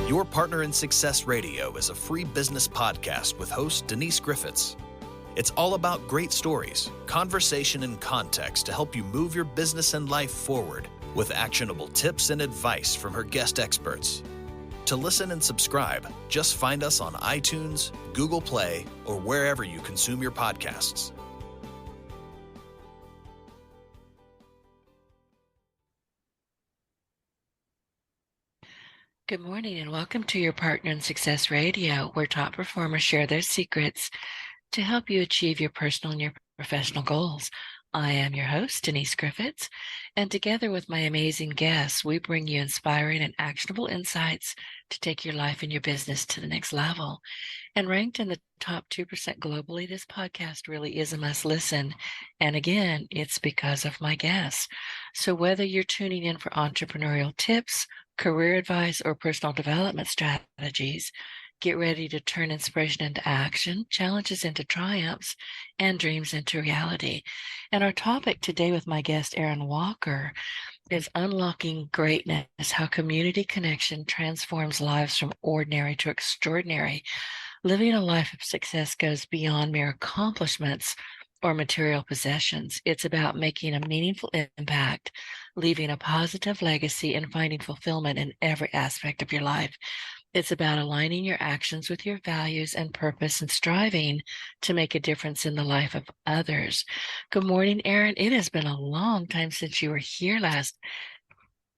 Your Partner in Success Radio is a free business podcast with host Denise Griffitts. It's all about great stories, conversation, and context to help you move your business and life forward with actionable tips and advice from her guest experts. To listen and subscribe, just find us on iTunes, Google Play, or wherever you consume your podcasts. Good morning and welcome to your Partner in Success Radio, where top performers share their secrets to help you achieve your personal and your professional goals. I am your host, Denise Griffitts, and together with my amazing guests, we bring you inspiring and actionable insights to take your life and your business to the next level. And ranked in the top 2% globally, this podcast really is a must listen. And again, it's because of my guests. So whether you're tuning in for entrepreneurial tips, career advice, or personal development strategies, get ready to turn inspiration into action, challenges into triumphs, and dreams into reality. And our topic today with my guest, Erin Walker, is unlocking greatness, how community connection transforms lives from ordinary to extraordinary. Living a life of success goes beyond mere accomplishments or material possessions. It's about making a meaningful impact, leaving a positive legacy, and finding fulfillment in every aspect of your life. It's about aligning your actions with your values and purpose and striving to make a difference in the life of others. Good morning, Erin. It has been a long time since you were here last.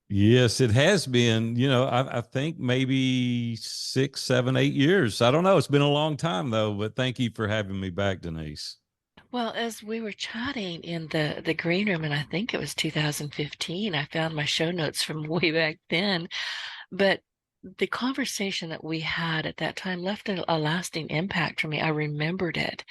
Yes, it has been. I think maybe 6, 7, 8 years. I don't know. It's been a long time, though. But thank you for having me back, Denise. Well, as we were chatting in the green room, and I think it was 2015, I found my show notes from way back then. But the conversation that we had at that time left a lasting impact for me. I remembered it,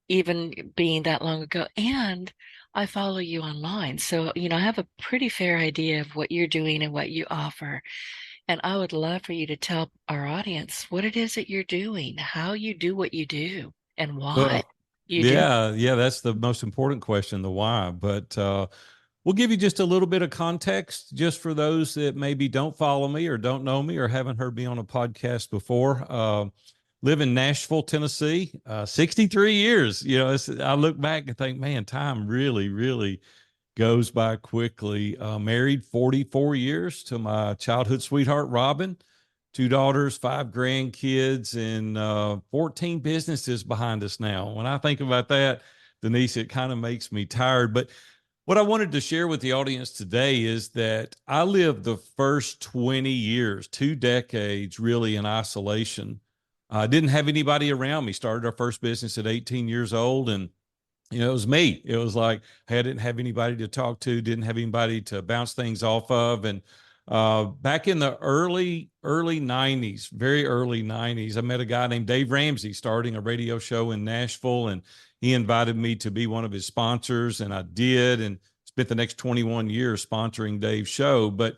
even being that long ago. And I follow you online. So, I have a pretty fair idea of what you're doing and what you offer. And I would love for you to tell our audience what it is that you're doing, how you do what you do, and why Well, you do. yeah, that's the most important question, the why. But we'll give you just a little bit of context, just for those that maybe don't follow me or don't know me or haven't heard me on a podcast before. Live in Nashville, Tennessee, 63 years. I look back and think, man, time really, really goes by quickly. Married 44 years to my childhood sweetheart, Robin. 2 daughters, 5 grandkids, and 14 businesses behind us now. When I think about that, Denise, it kind of makes me tired. But what I wanted to share with the audience today is that I lived the first 20 years, 2 decades, really in isolation. I didn't have anybody around me. Started our first business at 18 years old, and it was me. It was like, hey, I didn't have anybody to talk to, didn't have anybody to bounce things off of. And back in the early 90s, very early 90s, I met a guy named Dave Ramsey starting a radio show in Nashville, and he invited me to be one of his sponsors, and I did, and spent the next 21 years sponsoring Dave's show. But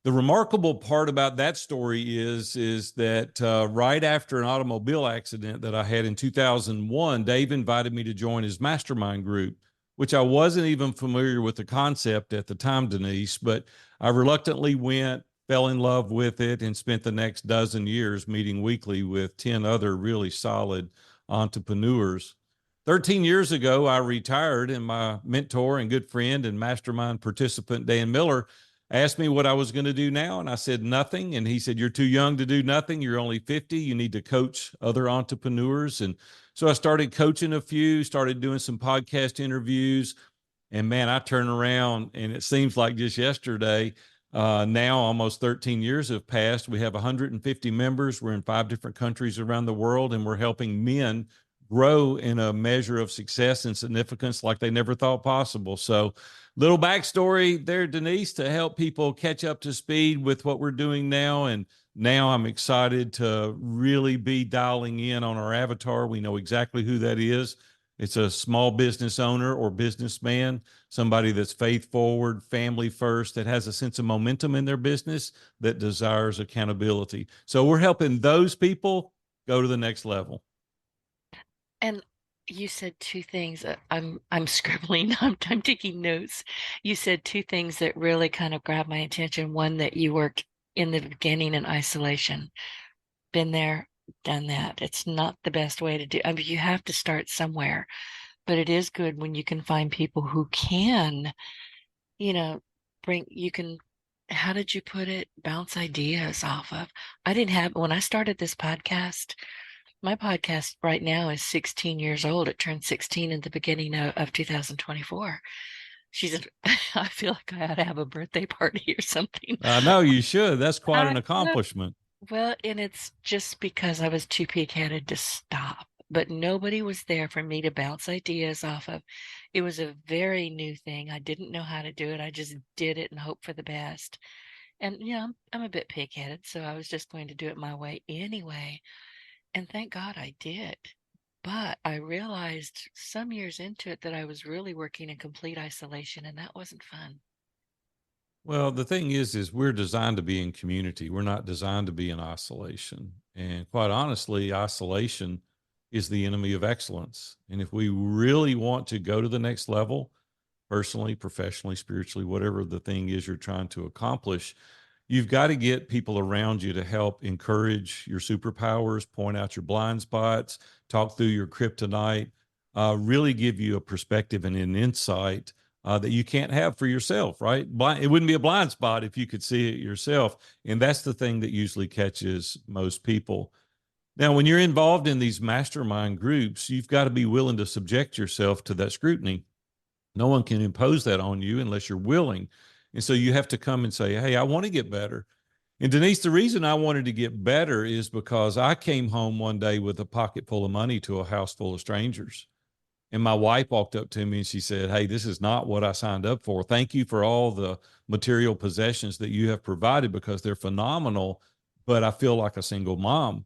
the remarkable part about that story is that right after an automobile accident that I had in 2001, Dave invited me to join his mastermind group, which I wasn't even familiar with the concept at the time, Denise, but I reluctantly went, fell in love with it, and spent the next dozen years meeting weekly with 10 other really solid entrepreneurs. 13 years ago, I retired, and my mentor and good friend and mastermind participant, Dan Miller, asked me what I was going to do now. And I said, nothing. And he said, you're too young to do nothing. You're only 50. You need to coach other entrepreneurs. And so I started coaching a few, started doing some podcast interviews. And man, I turn around and it seems like just yesterday, now almost 13 years have passed. We have 150 members. We're in 5 different countries around the world, and we're helping men grow in a measure of success and significance like they never thought possible. So little backstory there, Denise, to help people catch up to speed with what we're doing now. And now I'm excited to really be dialing in on our avatar. We know exactly who that is. It's a small business owner or businessman, somebody that's faith forward, family first, that has a sense of momentum in their business, that desires accountability. So we're helping those people go to the next level. And you said 2 things. I'm scribbling. I'm taking notes. You said 2 things that really kind of grabbed my attention. One, that you worked in the beginning in isolation. Been there, done that. It's not the best way to do. I mean, you have to start somewhere, but it is good when you can find people who can, you know, you can, how did you put it? Bounce ideas off of. I didn't have, when I started this podcast, my podcast right now is 16 years old. It turned 16 in the beginning of 2024. I feel like I ought to have a birthday party or something. I know you should. That's quite I, an accomplishment. well, and it's just because I was too pig-headed to stop, but nobody was there for me to bounce ideas off of. It was a very new thing. I didn't know how to do it. I just did it and hoped for the best. And, I'm a bit pig-headed, so I was just going to do it my way anyway. And thank God I did. But I realized some years into it that I was really working in complete isolation, and that wasn't fun. Well, the thing is we're designed to be in community. We're not designed to be in isolation. And quite honestly, isolation is the enemy of excellence. And if we really want to go to the next level, personally, professionally, spiritually, whatever the thing is you're trying to accomplish, you've got to get people around you to help encourage your superpowers, point out your blind spots, talk through your kryptonite, really give you a perspective and an insight that you can't have for yourself, right? It wouldn't be a blind spot if you could see it yourself. And that's the thing that usually catches most people. Now, when you're involved in these mastermind groups, you've got to be willing to subject yourself to that scrutiny. No one can impose that on you unless you're willing. And so you have to come and say, hey, I want to get better. And Denise, the reason I wanted to get better is because I came home one day with a pocket full of money to a house full of strangers. And my wife walked up to me and she said, hey, this is not what I signed up for. Thank you for all the material possessions that you have provided because they're phenomenal, but I feel like a single mom.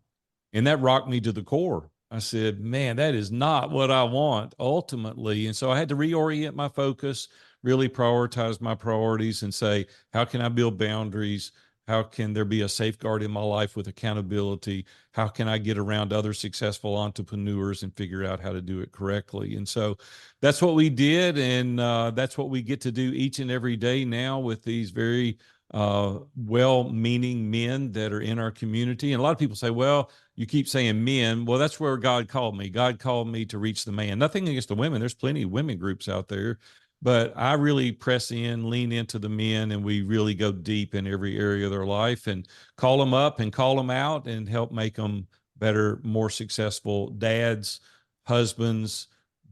And that rocked me to the core. I said, man, that is not what I want ultimately. And so I had to reorient my focus, really prioritize my priorities and say, how can I build boundaries? How can there be a safeguard in my life with accountability? How can I get around other successful entrepreneurs and figure out how to do it correctly? And so that's what we did. And that's what we get to do each and every day now with these very well-meaning men that are in our community. And a lot of people say, well, you keep saying men. Well, that's where God called me. God called me to reach the man. Nothing against the women. There's plenty of women groups out there. But I really press in, lean into the men, and we really go deep in every area of their life and call them up and call them out and help make them better, more successful dads, husbands,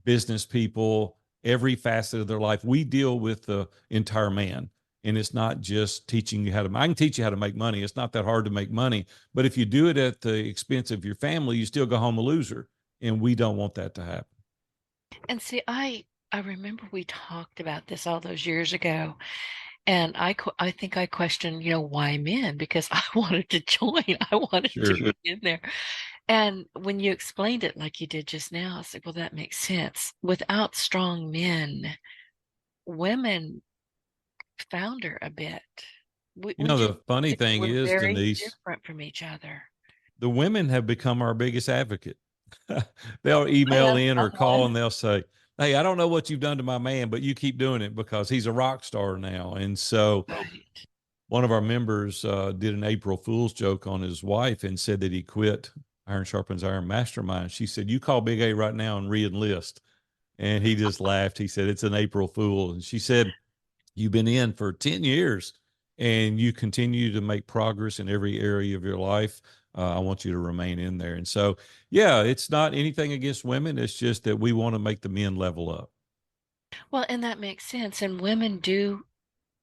business people, every facet of their life. We deal with the entire man. And it's not just teaching you I can teach you how to make money. It's not that hard to make money. But if you do it at the expense of your family, you still go home a loser. And we don't want that to happen. And see, I remember we talked about this all those years ago, and I think I questioned, why men? Because I wanted to join. I wanted to be in there. And when you explained it like you did just now, I was like, well, that makes sense. Without strong men, women founder a bit. The funny thing is, very Denise, different from each other. The women have become our biggest advocate. They'll email in or call and they'll say, hey, I don't know what you've done to my man, but you keep doing it because he's a rock star now. And so one of our members did an April Fool's joke on his wife and said that he quit Iron Sharpens Iron Mastermind. She said, you call Big A right now and re-enlist. And he just laughed. He said, it's an April Fool. And she said, you've been in for 10 years and you continue to make progress in every area of your life. I want you to remain in there. And so, yeah, it's not anything against women. It's just that we want to make the men level up. Well, and that makes sense. And women do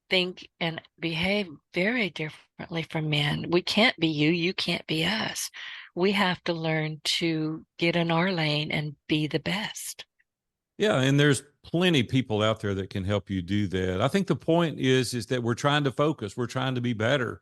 think and behave very differently from men. We can't be you. You can't be us. We have to learn to get in our lane and be the best. Yeah, and there's plenty of people out there that can help you do that. I think the point is that we're trying to focus. We're trying to be better.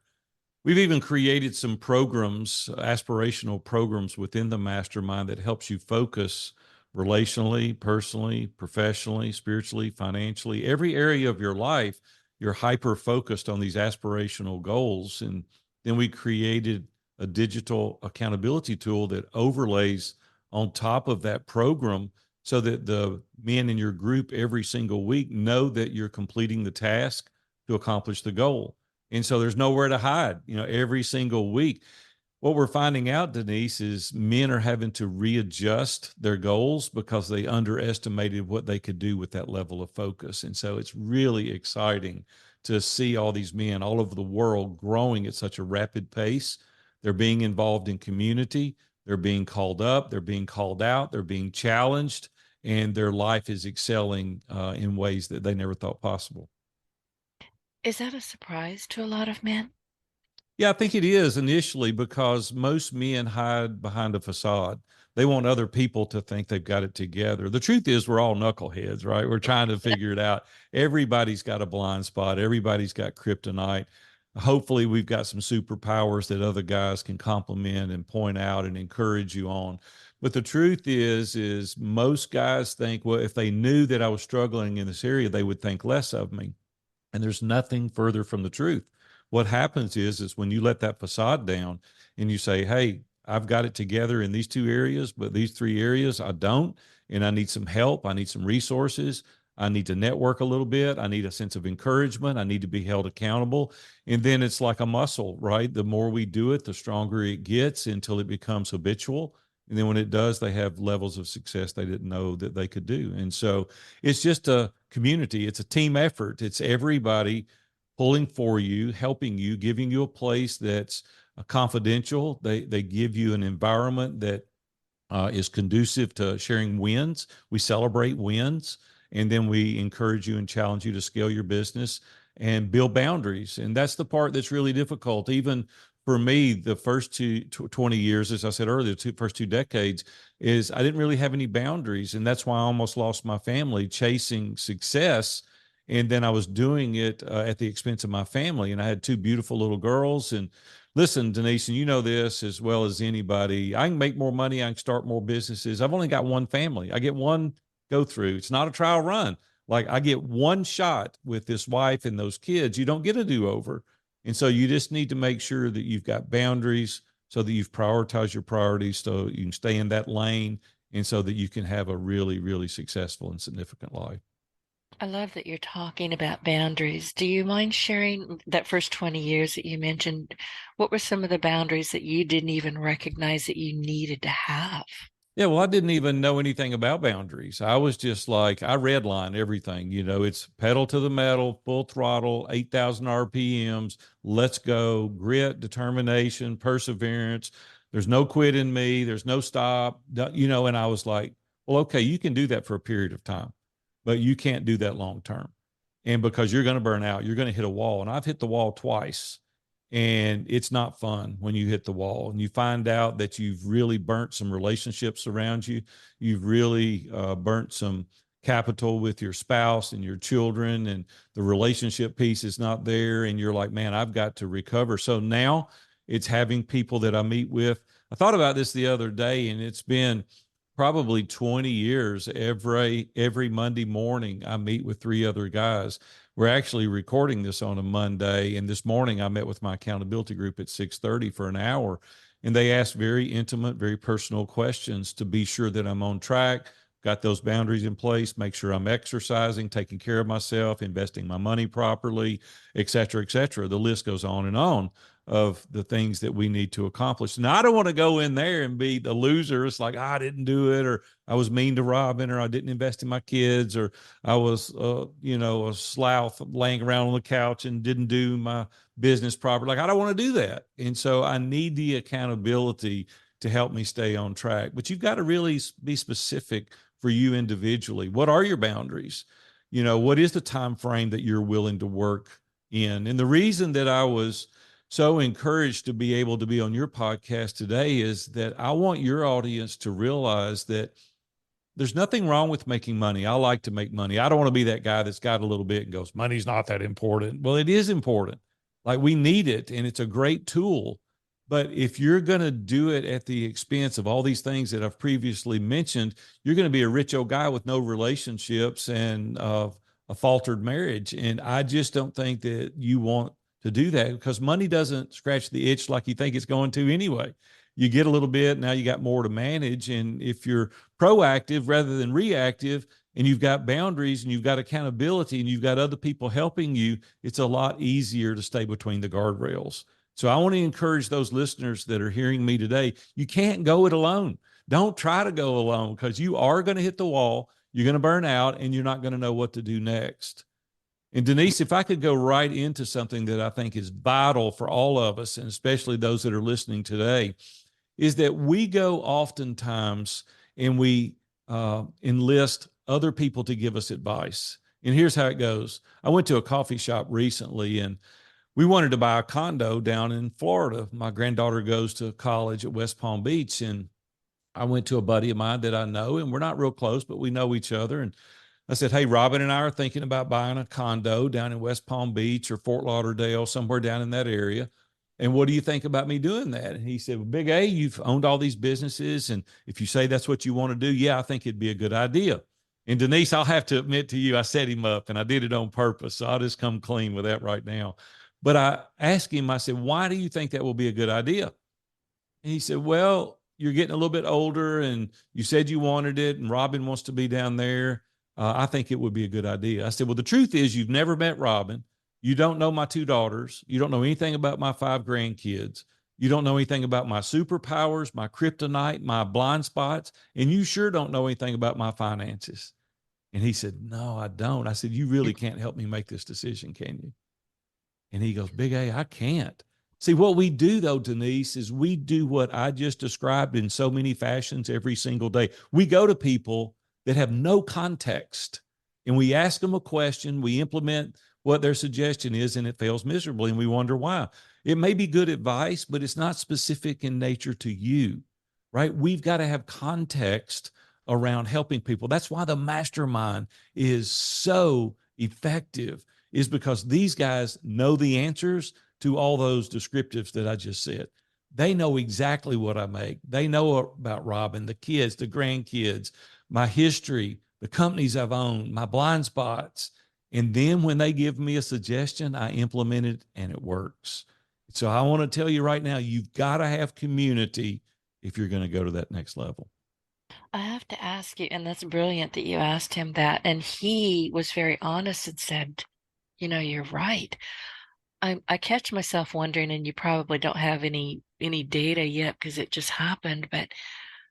We've even created some programs, aspirational programs within the mastermind that helps you focus relationally, personally, professionally, spiritually, financially, every area of your life. You're hyper focused on these aspirational goals. And then we created a digital accountability tool that overlays on top of that program so that the men in your group every single week know that you're completing the task to accomplish the goal. And so there's nowhere to hide, every single week. What we're finding out, Denise, is men are having to readjust their goals because they underestimated what they could do with that level of focus. And so it's really exciting to see all these men all over the world growing at such a rapid pace. They're being involved in community. They're being called up. They're being called out. They're being challenged. And their life is excelling in ways that they never thought possible. Is that a surprise to a lot of men? Yeah, I think it is initially because most men hide behind a facade. They want other people to think they've got it together. The truth is, we're all knuckleheads, right? We're trying to figure it out. Everybody's got a blind spot. Everybody's got kryptonite. Hopefully, we've got some superpowers that other guys can compliment and point out and encourage you on. But the truth is most guys think, well, if they knew that I was struggling in this area, they would think less of me. And there's nothing further from the truth. What happens is when you let that facade down and you say, hey, I've got it together in these 2 areas, but these 3 areas I don't, and I need some help. I need some resources. I need to network a little bit. I need a sense of encouragement. I need to be held accountable. And then it's like a muscle, right? The more we do it, the stronger it gets until it becomes habitual. And then when it does, they have levels of success they didn't know that they could do. And so it's just a community. It's a team effort. It's everybody pulling for you, helping you, giving you a place that's confidential. They give you an environment that is conducive to sharing wins. We celebrate wins, and then we encourage you and challenge you to scale your business and build boundaries. And that's the part that's really difficult. Even for me, the first 20 years, as I said earlier, first 2 decades, is I didn't really have any boundaries. And that's why I almost lost my family chasing success. And then I was doing it at the expense of my family. And I had 2 beautiful little girls. And listen, Denise, and you know this as well as anybody, I can make more money. I can start more businesses. I've only got one family. I get one go through. It's not a trial run. Like I get one shot with this wife and those kids. You don't get a do-over. And so you just need to make sure that you've got boundaries so that you've prioritized your priorities so you can stay in that lane and so that you can have a really, really successful and significant life. I love that you're talking about boundaries. Do you mind sharing that first 20 years that you mentioned? What were some of the boundaries that you didn't even recognize that you needed to have? Yeah, well, I didn't even know anything about boundaries. I was just like, I redline everything. It's pedal to the metal, full throttle, 8,000 RPMs. Let's go. Grit, determination, perseverance. There's no quit in me. There's no stop. And I was like, well, okay, you can do that for a period of time, but you can't do that long term. And because you're going to burn out, you're going to hit a wall. And I've hit the wall twice. And it's not fun when you hit the wall and you find out that you've really burnt some relationships around you. You've really burnt some capital with your spouse and your children, and the relationship piece is not there. And you're like, man, I've got to recover. So now it's having people that I meet with. I thought about this the other day, and it's been probably 20 years. Every Monday morning, I meet with 3 other guys. We're actually recording this on a Monday, and this morning I met with my accountability group at 6:30 for an hour, and they asked very intimate, very personal questions to be sure that I'm on track, got those boundaries in place, make sure I'm exercising, taking care of myself, investing my money properly, et cetera, et cetera. The list goes on of the things that we need to accomplish. Now, I don't want to go in there and be the loser. It's like, I didn't do it, or I was mean to Robin, or I didn't invest in my kids, or I was, a sloth laying around on the couch and didn't do my business properly. Like, I don't want to do that. And so I need the accountability to help me stay on track. But you've got to really be specific for you individually. What are your boundaries? What is the time frame that you're willing to work in? And the reason that I was so encouraged to be able to be on your podcast today is that I want your audience to realize that there's nothing wrong with making money. I like to make money. I don't want to be that guy that's got a little bit and goes, money's not that important. Well, it is important. Like, we need it, and it's a great tool. But if you're going to do it at the expense of all these things that I've previously mentioned, you're going to be a rich old guy with no relationships and a faltered marriage. And I just don't think that you want to do that, because money doesn't scratch the itch like you think it's going to anyway. You get a little bit, now you got more to manage. And if you're proactive rather than reactive, and you've got boundaries and you've got accountability and you've got other people helping you, it's a lot easier to stay between the guardrails. So I want to encourage those listeners that are hearing me today. You can't go it alone. Don't try to go alone, because you are going to hit the wall. You're going to burn out and you're not going to know what to do next. And Denise, if I could go right into something that I think is vital for all of us, and especially those that are listening today, is that we go oftentimes and we enlist other people to give us advice. And here's how it goes. I went to a coffee shop recently and we wanted to buy a condo down in Florida. My granddaughter goes to college at West Palm Beach, and I went to a buddy of mine that I know, and we're not real close, but we know each other. And I said, hey, Robin and I are thinking about buying a condo down in West Palm Beach or Fort Lauderdale, somewhere down in that area. And what do you think about me doing that? And he said, well, Big A, you've owned all these businesses. And if you say that's what you want to do, yeah, I think it'd be a good idea. And Denise, I'll have to admit to you, I set him up and I did it on purpose. So I'll just come clean with that right now. But I asked him, I said, why do you think that will be a good idea? And he said, well, you're getting a little bit older and you said you wanted it and Robin wants to be down there. I think it would be a good idea. I said, well, the truth is you've never met Robin. You don't know my 2 daughters. You don't know anything about my 5 grandkids. You don't know anything about my superpowers, my kryptonite, my blind spots. And you sure don't know anything about my finances. And he said, no, I don't. I said, you really can't help me make this decision, can you? And he goes, Big A, I can't. See, what we do, though, Denise, is we do what I just described in so many fashions every single day. We go to people that have no context, and we ask them a question, we implement what their suggestion is, and it fails miserably, and we wonder why. It may be good advice, but it's not specific in nature to you, right? We've got to have context around helping people. That's why the mastermind is so effective, is because these guys know the answers to all those descriptives that I just said. They know exactly what I make. They know about Robin, the kids, the grandkids, my history, the companies I've owned, my blind spots. And then when they give me a suggestion, I implement it and it works. So I want to tell you right now, you've got to have community if you're going to go to that next level. I have to ask you, and that's brilliant that you asked him that. And he was very honest and said, you know, you're right. I catch myself wondering, and you probably don't have any data yet because it just happened, but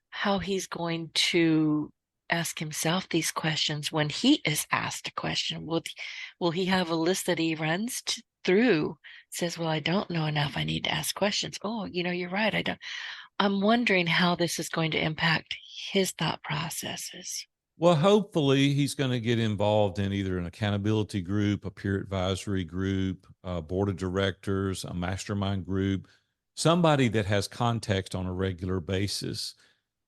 how he's going to ask himself these questions when he is asked a question. Will he have a list that he runs through, says, well, I don't know enough, I need to ask questions. Oh, you know, you're right, I don't. I'm wondering how this is going to impact his thought processes. Well, hopefully he's going to get involved in either an accountability group, a peer advisory group, a board of directors, a mastermind group, somebody that has context on a regular basis.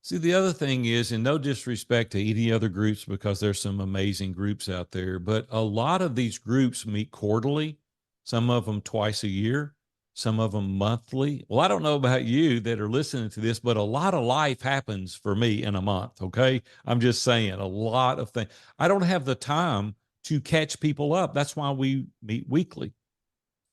See, the other thing is, and no disrespect to any other groups, because there's some amazing groups out there, but a lot of these groups meet quarterly, some of them twice a year, some of them monthly. Well, I don't know about you that are listening to this, but a lot of life happens for me in a month, okay? I'm just saying, a lot of things. I don't have the time to catch people up. That's why we meet weekly.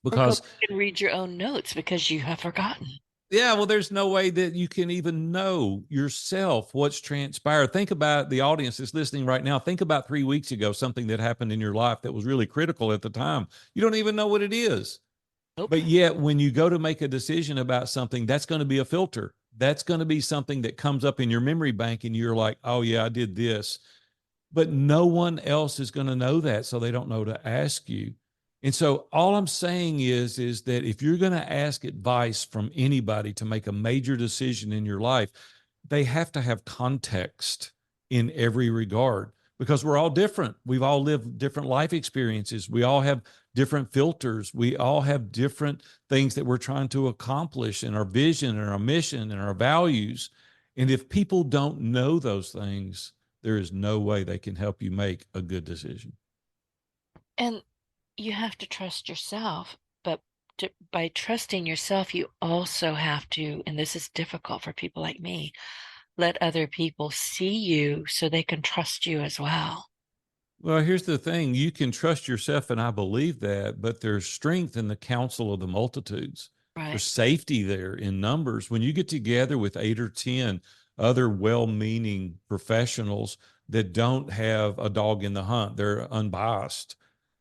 Or go Because back and read your own notes because you have forgotten. yeah, well, there's no way that you can even know yourself what's transpired. Think about the audience that's listening right now. Think about 3 weeks ago, something that happened in your life that was really critical at the time. You don't even know what it is. Nope. But yet, when you go to make a decision about something, that's going to be a filter. That's going to be something that comes up in your memory bank, and you're like, oh, yeah, I did this. But no one else is going to know that, so they don't know to ask you. And so all I'm saying is that if you're going to ask advice from anybody to make a major decision in your life, they have to have context in every regard, because we're all different. We've all lived different life experiences. We all have different filters. We all have different things that we're trying to accomplish in our vision and our mission and our values. And if people don't know those things, there is no way they can help you make a good decision. And you have to trust yourself, but by trusting yourself, you also have to, and this is difficult for people like me, let other people see you so they can trust you as well. Well, here's the thing. You can trust yourself, and I believe that, but there's strength in the counsel of the multitudes. Right. There's safety there in numbers. When you get together with 8 or 10 other well-meaning professionals that don't have a dog in the hunt. They're unbiased.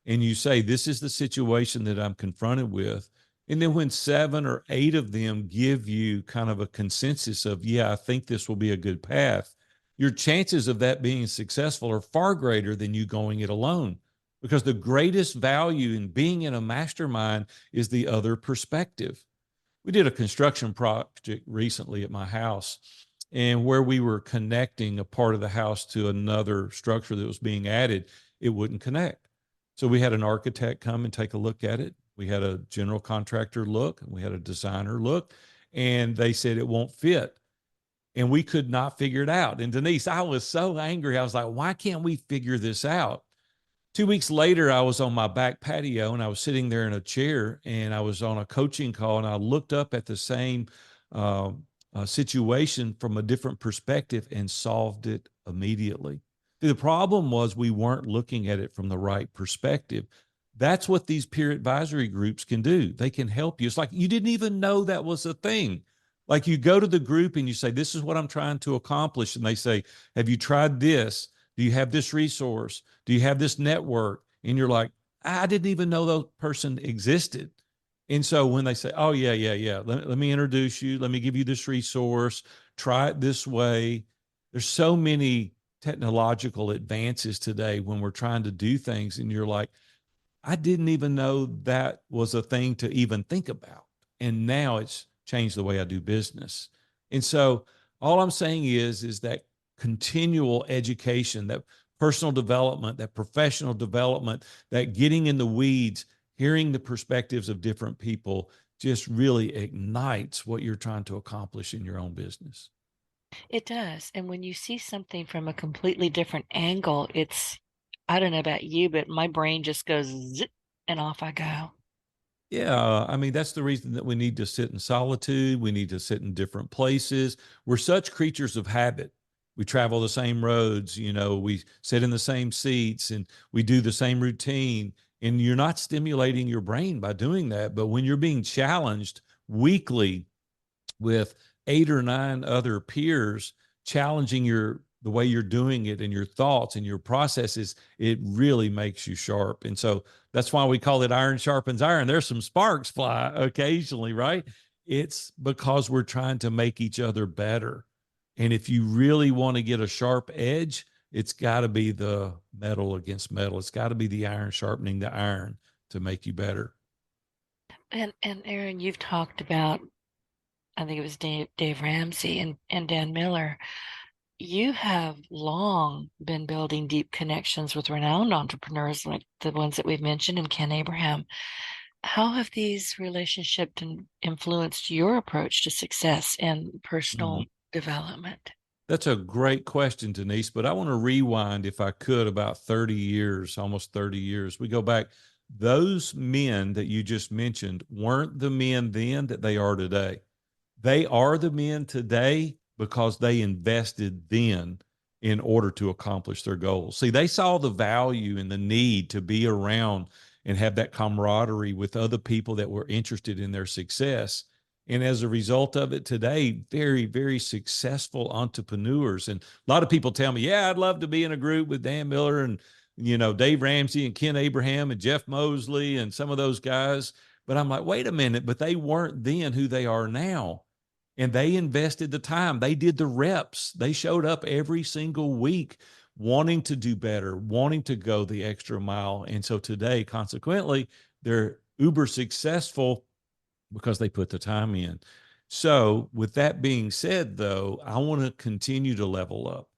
And you say, this is the situation that I'm confronted with. And then when 7 or 8 of them give you kind of a consensus of, yeah, I think this will be a good path, your chances of that being successful are far greater than you going it alone. Because the greatest value in being in a mastermind is the other perspective. We did a construction project recently at my house, and where we were connecting a part of the house to another structure that was being added, it wouldn't connect. So we had an architect come and take a look at it. We had a general contractor look, and we had a designer look, and they said it won't fit. And we could not figure it out. And Denise, I was so angry. I was like, why can't we figure this out? 2 weeks later, I was on my back patio and I was sitting there in a chair and I was on a coaching call, and I looked up at the same uh, situation from a different perspective and solved it immediately. The problem was we weren't looking at it from the right perspective. That's what these peer advisory groups can do. They can help you. It's like you didn't even know that was a thing. Like you go to the group and you say, this is what I'm trying to accomplish. And they say, have you tried this? Do you have this resource? Do you have this network? And you're like, I didn't even know that person existed. And so when they say, oh, yeah, let me introduce you. Let me give you this resource. Try it this way. There's so many technological advances today when we're trying to do things. And you're like, I didn't even know that was a thing to even think about. And now it's changed the way I do business. And so all I'm saying is that continual education, that personal development, that professional development, that getting in the weeds, hearing the perspectives of different people just really ignites what you're trying to accomplish in your own business. It does. And when you see something from a completely different angle, I don't know about you, but my brain just goes zip and off I go. Yeah, I mean, that's the reason that we need to sit in solitude. We need to sit in different places. We're such creatures of habit. We travel the same roads, we sit in the same seats and we do the same routine. And you're not stimulating your brain by doing that. But when you're being challenged weekly with 8 or 9 other peers challenging the way you're doing it and your thoughts and your processes, it really makes you sharp. And so that's why we call it iron sharpens iron. There's some sparks fly occasionally, right? It's because we're trying to make each other better. And if you really want to get a sharp edge, it's got to be the metal against metal. It's got to be the iron sharpening the iron to make you better. And Aaron, you've talked about, I think it was Dave Ramsey and Dan Miller. You have long been building deep connections with renowned entrepreneurs like the ones that we've mentioned and Ken Abraham. How have these relationships influenced your approach to success and personal development? That's a great question, Denise, but I want to rewind, if I could, about 30 years, almost 30 years. We go back. Those men that you just mentioned weren't the men then that they are today. They are the men today because they invested then in order to accomplish their goals. See, they saw the value and the need to be around and have that camaraderie with other people that were interested in their success. And as a result of it today, very, very successful entrepreneurs. And a lot of people tell me, yeah, I'd love to be in a group with Dan Miller and, Dave Ramsey and Ken Abraham and Jeff Mosley and some of those guys. But I'm like, wait a minute, but they weren't then who they are now. And they invested the time. They did the reps. They showed up every single week wanting to do better, wanting to go the extra mile. And so today, consequently, they're uber successful because they put the time in. So with that being said, though, I want to continue to level up.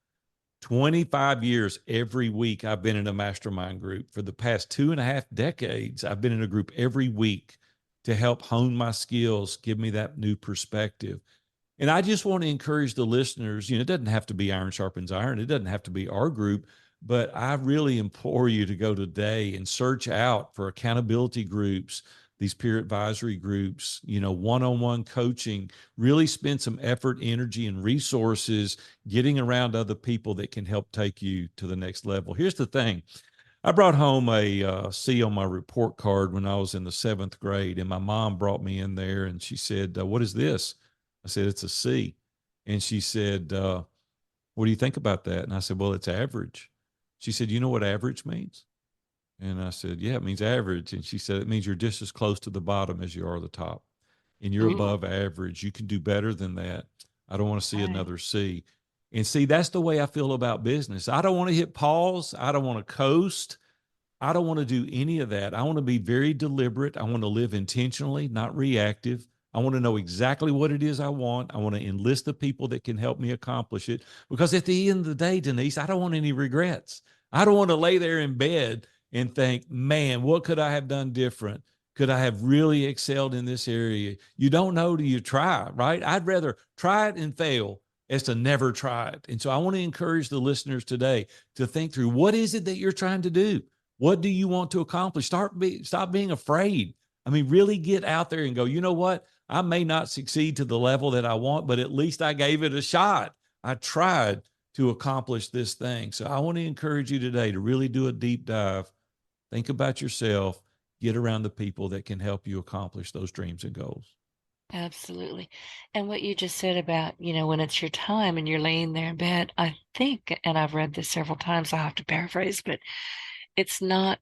25 years every week, I've been in a mastermind group. For the past 2.5 decades, I've been in a group every week to help hone my skills, give me that new perspective. And I just want to encourage the listeners, it doesn't have to be iron sharpens iron. It doesn't have to be our group, but I really implore you to go today and search out for accountability groups, these peer advisory groups, one-on-one coaching, really spend some effort, energy, and resources getting around other people that can help take you to the next level. Here's the thing. I brought home a C on my report card when I was in the 7th grade, and my mom brought me in there and she said, what is this? I said, it's a C. And she said, what do you think about that? And I said, well, it's average. She said, you know what average means? And I said, yeah, it means average. And she said, it means you're just as close to the bottom as you are the top. And you're Ooh, above average. You can do better than that. I don't want to see right. another C. And see, that's the way I feel about business. I don't want to hit pause. I don't want to coast. I don't want to do any of that. I want to be very deliberate. I want to live intentionally, not reactive. I want to know exactly what it is I want. I want to enlist the people that can help me accomplish it. Because at the end of the day, Denise, I don't want any regrets. I don't want to lay there in bed and think, man, what could I have done different? Could I have really excelled in this area? You don't know till you try, right? I'd rather try it and fail as to never try it. And so I want to encourage the listeners today to think through, what is it that you're trying to do? What do you want to accomplish? Stop being afraid. I mean, really get out there and go, you know what? I may not succeed to the level that I want, but at least I gave it a shot. I tried to accomplish this thing. So I want to encourage you today to really do a deep dive. Think about yourself, get around the people that can help you accomplish those dreams and goals. Absolutely. And what you just said about, when it's your time and you're laying there in bed, I think, and I've read this several times, I have to paraphrase, but it's not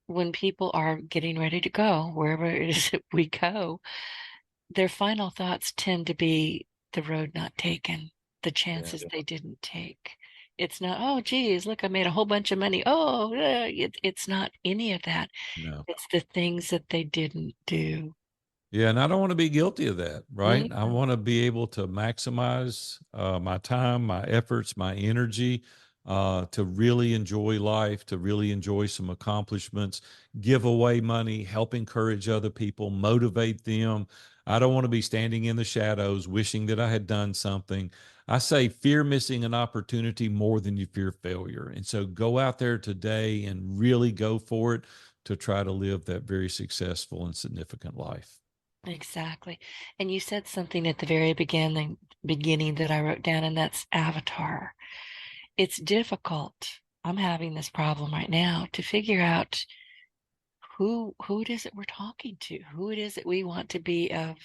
when people are getting ready to go, wherever it is that we go, their final thoughts tend to be the road not taken, the Yeah. chances they didn't take. It's not, oh, geez, look, I made a whole bunch of money. Oh, it's not any of that. No. It's the things that they didn't do. Yeah, and I don't want to be guilty of that, right? Mm, I want to be able to maximize my time, my efforts, my energy, to really enjoy life, to really enjoy some accomplishments, give away money, help encourage other people, motivate them. I don't want to be standing in the shadows wishing that I had done something. I say fear missing an opportunity more than you fear failure. And so go out there today and really go for it to try to live that very successful and significant life. exactly. And you said something at the very beginning that I wrote down, and that's avatar. It's difficult. I'm having this problem right now to figure out who it is that we're talking to, who it is that we want to be of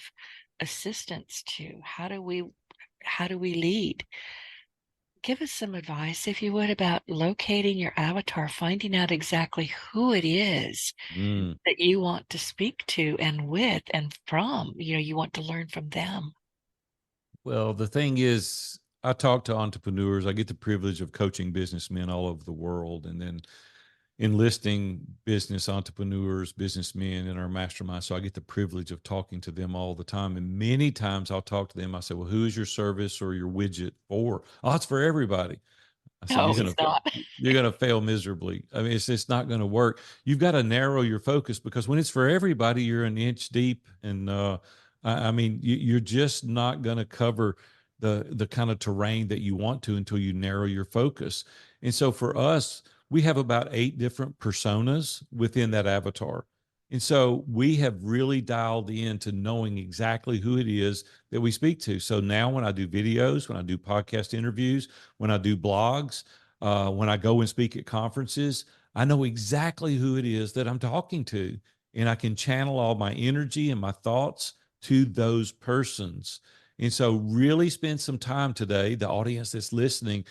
assistance to. How do we lead? Give us some advice, if you would, about locating your avatar, finding out exactly who it is Mm. that you want to speak to and with and from. You want to learn from them. Well, the thing is, I talk to entrepreneurs. I get the privilege of coaching businessmen all over the world and then enlisting business entrepreneurs, businessmen in our mastermind. So I get the privilege of talking to them all the time. And many times I'll talk to them. I say, well, who is your service or your widget for? Oh, it's for everybody. I said, No, it's not. you're gonna fail miserably. I mean, it's just not gonna work. You've got to narrow your focus because when it's for everybody, you're an inch deep, and I mean, you're just not gonna cover the kind of terrain that you want to until you narrow your focus. And so for us, we have about 8 different personas within that avatar. And so we have really dialed into knowing exactly who it is that we speak to. So now when I do videos, when I do podcast interviews, when I do blogs, when I go and speak at conferences, I know exactly who it is that I'm talking to. And I can channel all my energy and my thoughts to those persons. And so, really spend some time today, the audience that's listening.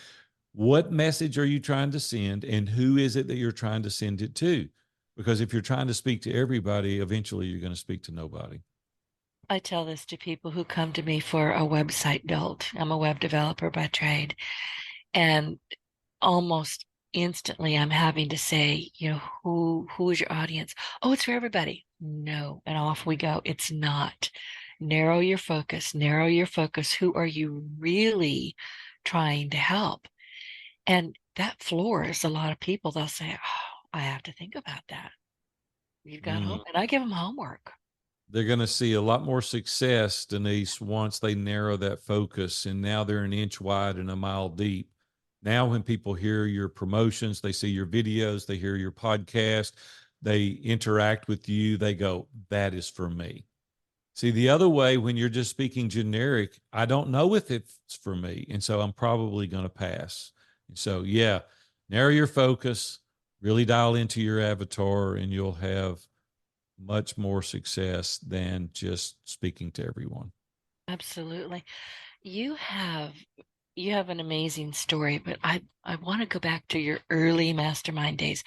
What message are you trying to send, and who is it that you're trying to send it to? Because if you're trying to speak to everybody, eventually you're going to speak to nobody. I tell this to people who come to me for a website build. I'm a web developer by trade. And almost instantly I'm having to say, who is your audience? Oh, it's for everybody. No. And off we go. It's not. Narrow your focus, narrow your focus. Who are you really trying to help? And that floors a lot of people. They'll say, oh, I have to think about that. You've got Mm. home, and I give them homework. They're going to see a lot more success, Denise, once they narrow that focus. And now they're an inch wide and a mile deep. Now, when people hear your promotions, they see your videos, they hear your podcast, they interact with you, they go, that is for me. See, the other way, when you're just speaking generic, I don't know if it's for me. And so I'm probably going to pass. And so, yeah, narrow your focus, really dial into your avatar, and you'll have much more success than just speaking to everyone. Absolutely. You have you have an amazing story, but I want to go back to your early mastermind days.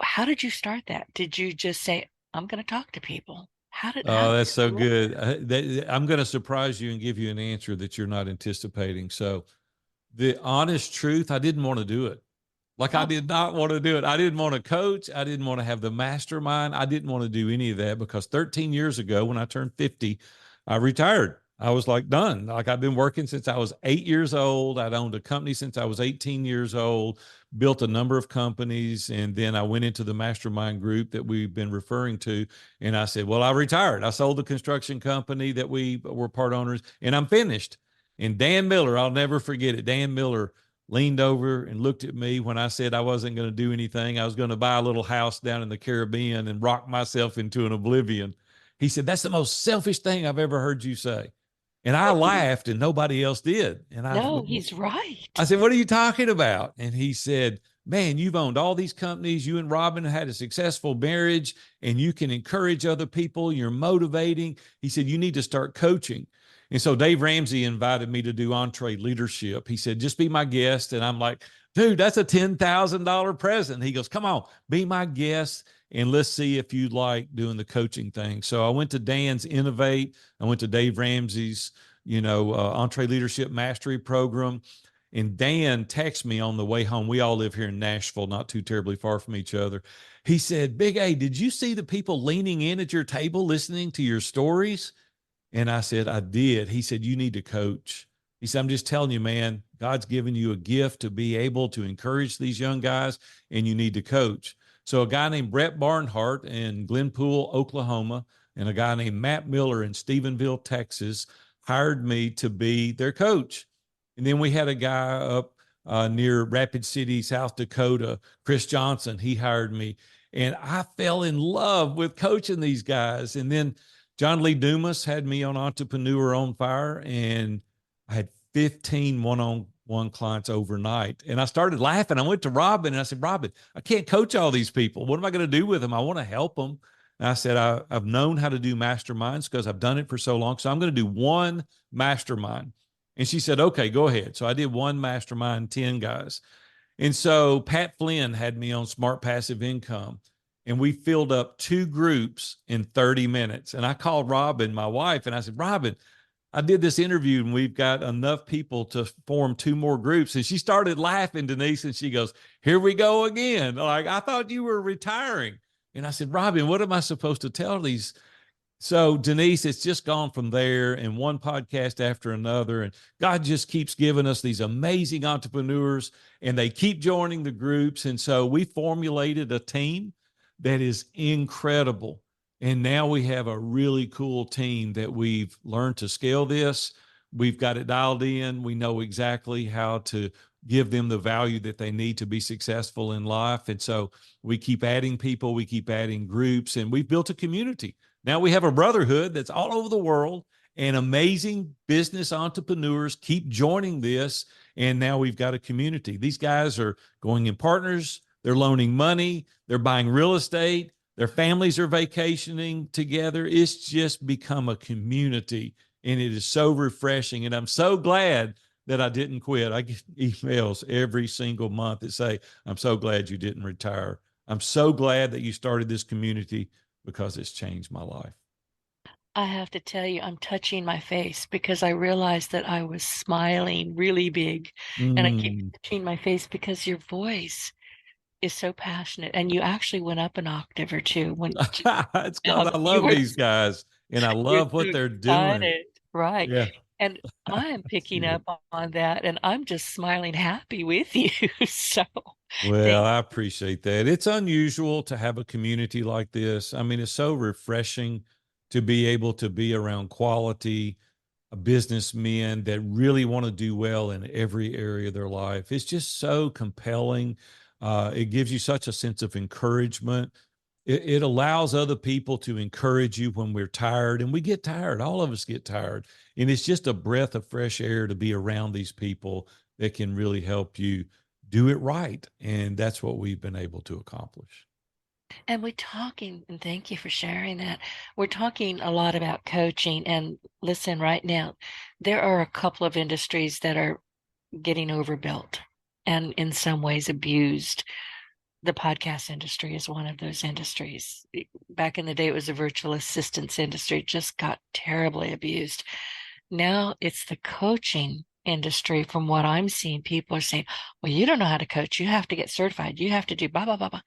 How did you start that? Did you just say, I'm going to talk to people? How Oh, did that's so you roll? good. I'm going to surprise you and give you an answer that you're not anticipating. So, the honest truth, I didn't want to do it. Like, I Oh, did not want to do it. I didn't want to coach. I didn't want to have the mastermind. I didn't want to do any of that because 13 years ago, when I turned 50, I retired. I was like done. Like, I've been working since I was 8 years old. I'd owned a company since I was 18 years old, built a number of companies. And then I went into the mastermind group that we've been referring to. And I said, well, I retired. I sold the construction company that we were part owners, and I'm finished. And Dan Miller, I'll never forget it. Dan Miller leaned over and looked at me when I said I wasn't going to do anything. I was going to buy a little house down in the Caribbean and rock myself into an oblivion. He said, that's the most selfish thing I've ever heard you say. And I laughed and nobody else did. And no, he's I right. said, what are you talking about? And he said, man, you've owned all these companies. You and Robin had a successful marriage and you can encourage other people. You're motivating. He said, you need to start coaching. And so Dave Ramsey invited me to do entree leadership. He said, just be my guest. And I'm like, dude, that's a $10,000 present. He goes, come on, be my guest. And let's see if you like doing the coaching thing. So I went to Dan's Innovate. I went to Dave Ramsey's, entree leadership mastery program. And Dan texted me on the way home. We all live here in Nashville, not too terribly far from each other. He said, Big A, did you see the people leaning in at your table listening to your stories? And I said, I did. He said, you need to coach. He said, I'm just telling you, man, God's given you a gift to be able to encourage these young guys, and you need to coach. So a guy named Brett Barnhart in Glenpool, Oklahoma, and a guy named Matt Miller in Stephenville, Texas, hired me to be their coach. And then we had a guy up near Rapid City, South Dakota, Chris Johnson. He hired me. And I fell in love with coaching these guys. And then John Lee Dumas had me on Entrepreneur on Fire, and I had 15 one-on-one clients overnight. And I started laughing. I went to Robin and I said, Robin, I can't coach all these people. What am I going to do with them? I want to help them. And I said, I've known how to do masterminds because I've done it for so long. So I'm going to do one mastermind. And she said, okay, go ahead. So I did one mastermind, 10 guys. And so Pat Flynn had me on Smart Passive Income, and we filled up two groups in 30 minutes. And I called Robin, my wife, and I said, Robin, I did this interview and we've got enough people to form two more groups. And she started laughing, Denise, and she goes, here we go again. Like, I thought you were retiring. And I said, Robin, what am I supposed to tell these? So, Denise, it's just gone from there and one podcast after another. And God just keeps giving us these amazing entrepreneurs, and they keep joining the groups. And so we formulated a team that is incredible. And now we have a really cool team that we've learned to scale this. We've got it dialed in. We know exactly how to give them the value that they need to be successful in life. And so we keep adding people, we keep adding groups, and we've built a community. Now we have a brotherhood that's all over the world, and amazing business entrepreneurs keep joining this. And now we've got a community. These guys are going in partners, they're loaning money, they're buying real estate, their families are vacationing together. It's just become a community, and it is so refreshing. And I'm so glad that I didn't quit. I get emails every single month that say, I'm so glad you didn't retire. I'm so glad that you started this community because it's changed my life. I have to tell you, I'm touching my face because I realized that I was smiling really big. And I keep Mm. touching my face because your voice is so passionate. And you actually went up an octave or two when It's now because I that you love were these guys and I you're love so what they're doing. excited. Right. Yeah. And I am picking Yeah. up on that and I'm just smiling happy with you. So Well, thank I appreciate that. It's unusual to have a community like this. I mean, it's so refreshing to be able to be around quality businessmen that really want to do well in every area of their life. It's just so compelling. It gives you such a sense of encouragement. It allows other people to encourage you when we're tired, and we get tired. All of us get tired. And it's just a breath of fresh air to be around these people that can really help you do it right. And that's what we've been able to accomplish. And we're talking, and thank you for sharing that. We're talking a lot about coaching. And listen, right now, there are a couple of industries that are getting overbuilt and in some ways abused. The podcast industry is one of those industries. Back in the day, it was the virtual assistance industry, it just got terribly abused. Now it's the coaching industry. From what I'm seeing, people are saying, well, you don't know how to coach. You have to get certified. You have to do blah, blah, blah, blah.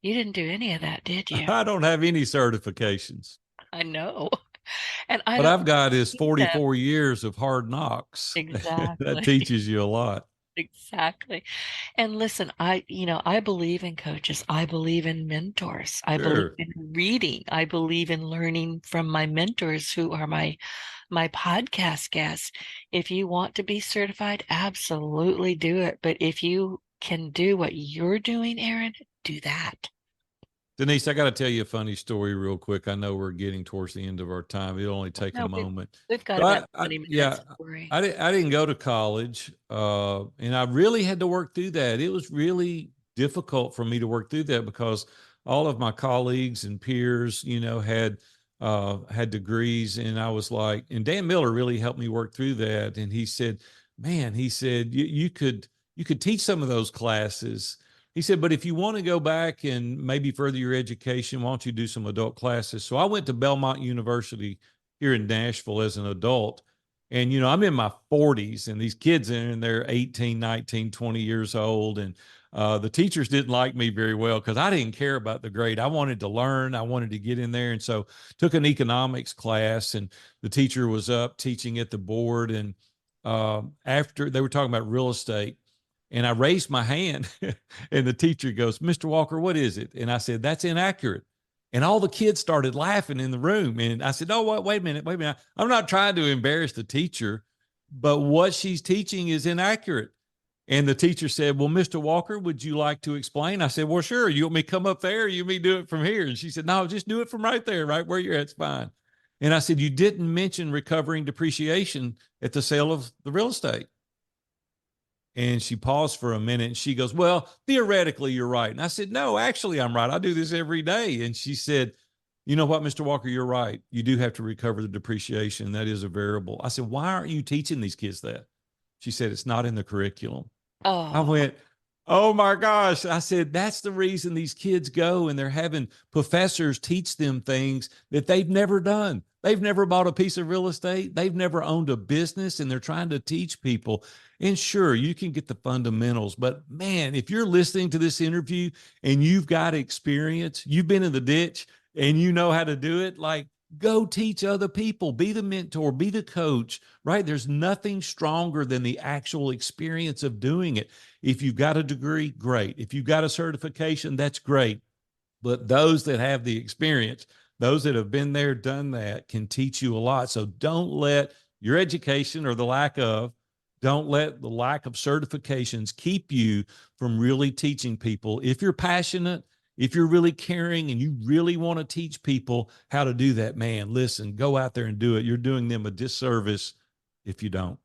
You didn't do any of that, did you? I don't have any certifications. I know. And I What don't I've got is need them. 44 years of hard knocks. That Exactly. teaches you a lot. Exactly. And listen, I believe in coaches. I believe in mentors. I believe Sure. in reading. I believe in learning from my mentors who are my podcast guests. If you want to be certified, absolutely do it. But if you can do what you're doing, Aaron, do that. Denise, I got to tell you a funny story real quick. I know we're getting towards the end of our time. It'll only take a No, moment. we've got So about 20 minutes. yeah, Don't worry. I didn't go to college, and I really had to work through that. It was really difficult for me to work through that because all of my colleagues and peers, had degrees, and I was like, and Dan Miller really helped me work through that. And he said, "Man," he said, you could teach some of those classes." He said, but if you want to go back and maybe further your education, why don't you do some adult classes? So I went to Belmont University here in Nashville as an adult. And, I'm in my 40s and these kids are in their 18, 19, 20 years old. And the teachers didn't like me very well because I didn't care about the grade. I wanted to learn. I wanted to get in there. And so took an economics class, and the teacher was up teaching at the board. And after they were talking about real estate, and I raised my hand and the teacher goes, "Mr. Walker, what is it?" And I said, "That's inaccurate." And all the kids started laughing in the room. And I said, "Oh, wait a minute. I'm not trying to embarrass the teacher, but what she's teaching is inaccurate." And the teacher said, "Well, Mr. Walker, would you like to explain?" I said, "Well, sure. You want me to come up there? Or you want me to do it from here?" And she said, "No, just do it from right there, right where you're at. It's fine." And I said, "You didn't mention recovering depreciation at the sale of the real estate." And she paused for a minute and she goes, "Well, theoretically, you're right." And I said, "No, actually, I'm right. I do this every day." And she said, "You know what, Mr. Walker, you're right. You do have to recover the depreciation. That is a variable." I said, "Why aren't you teaching these kids that?" She said, "It's not in the curriculum." I Oh, went, "Oh my gosh." I said, "That's the reason these kids go and they're having professors teach them things that they've never done. They've never bought a piece of real estate. They've never owned a business, and they're trying to teach people." And sure, you can get the fundamentals, but man, if you're listening to this interview and you've got experience, you've been in the ditch and you know how to do it, like, go teach other people, be the mentor, be the coach, right? There's nothing stronger than the actual experience of doing it. If you've got a degree, great. If you've got a certification, that's great. But those that have the experience, those that have been there, done that, can teach you a lot. So don't let your education or the lack of, don't let the lack of certifications keep you from really teaching people. If you're passionate, if you're really caring and you really want to teach people how to do that, man, listen, go out there and do it. You're doing them a disservice if you don't.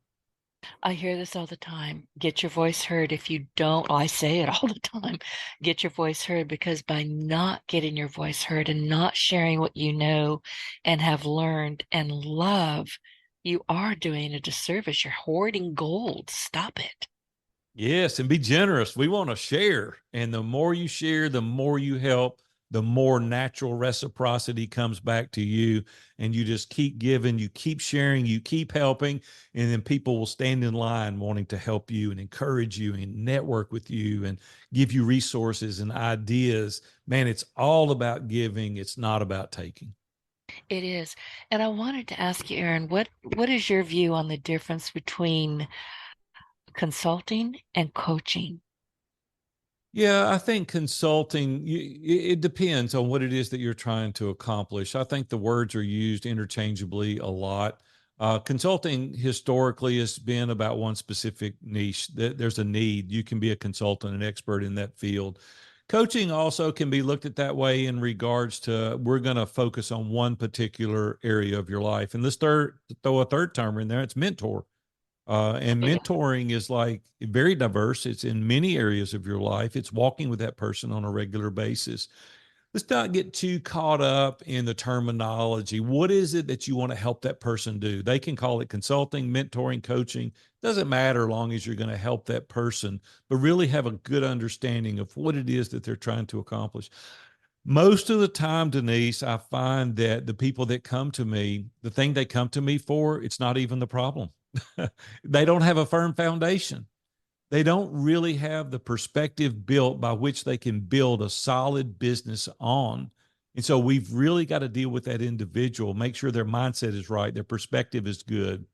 I hear this all the time. Get your voice heard. If you don't, I say it all the time. Get your voice heard, because by not getting your voice heard and not sharing what you know and have learned and love, you are doing a disservice. You're hoarding gold. Stop it. Yes, and be generous. We want to share. And the more you share, the more you help, the more natural reciprocity comes back to you. And you just keep giving, you keep sharing, you keep helping. And then people will stand in line wanting to help you and encourage you and network with you and give you resources and ideas. Man, it's all about giving. It's not about taking. It is. And I wanted to ask you, Aaron, what is your view on the difference between consulting and coaching? Yeah, I think consulting, it depends on what it is that you're trying to accomplish. I think the words are used interchangeably a lot. Consulting historically has been about one specific niche. There's a need. You can be a consultant, an expert in that field. Coaching also can be looked at that way in regards to, we're going to focus on one particular area of your life. And let's throw a third term in there. It's mentor. And Yeah. mentoring is like very diverse. It's in many areas of your life. It's walking with that person on a regular basis. let's not get too caught up in the terminology. What is it that you want to help that person do? They can call it consulting, mentoring, coaching. Doesn't matter, long as you're going to help that person, but really have a good understanding of what it is that they're trying to accomplish. Most of the time, Denise, I find that the people that come to me, the thing they come to me for, it's not even the problem. They don't have a firm foundation. They don't really have the perspective built by which they can build a solid business on. And so we've really got to deal with that individual, make sure their mindset is right, their perspective is good,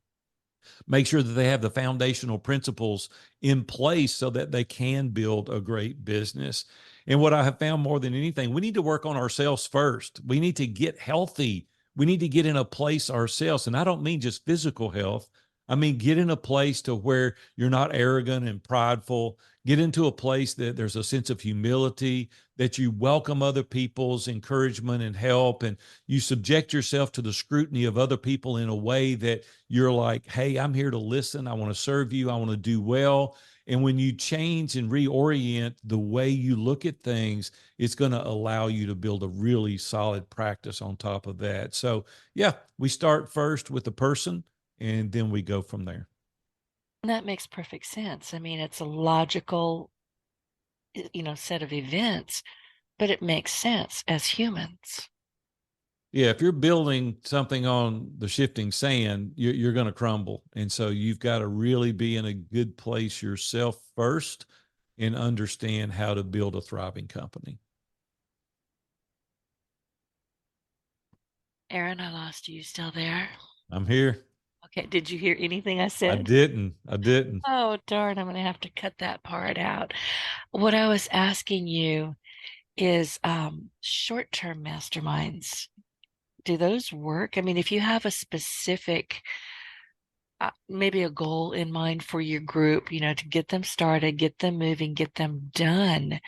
make sure that they have the foundational principles in place so that they can build a great business. And what I have found more than anything, we need to work on ourselves first. We need to get healthy. We need to get in a place ourselves. And I don't mean just physical health. I mean, get in a place to where you're not arrogant and prideful. Get into a place that there's a sense of humility, that you welcome other people's encouragement and help, and you subject yourself to the scrutiny of other people in a way that you're like, hey, I'm here to listen. I want to serve you. I want to do well. And when you change and reorient the way you look at things, it's going to allow you to build a really solid practice on top of that. So, yeah, we start first with the person and then we go from there. And that makes perfect sense. I mean, it's a logical, set of events, but it makes sense as humans. Yeah, if you're building something on the shifting sand, you're going to crumble. And so you've got to really be in a good place yourself first and understand how to build a thriving company. Aaron, I lost you. Still there? I'm here. Okay. Did you hear anything I I said? didn't. I didn't. Oh, darn. I'm going to have to cut that part out. What I was asking you is short-term masterminds. Do those work? I mean, if you have a specific, maybe a goal in mind for your group, to get them started, get them moving, get them done,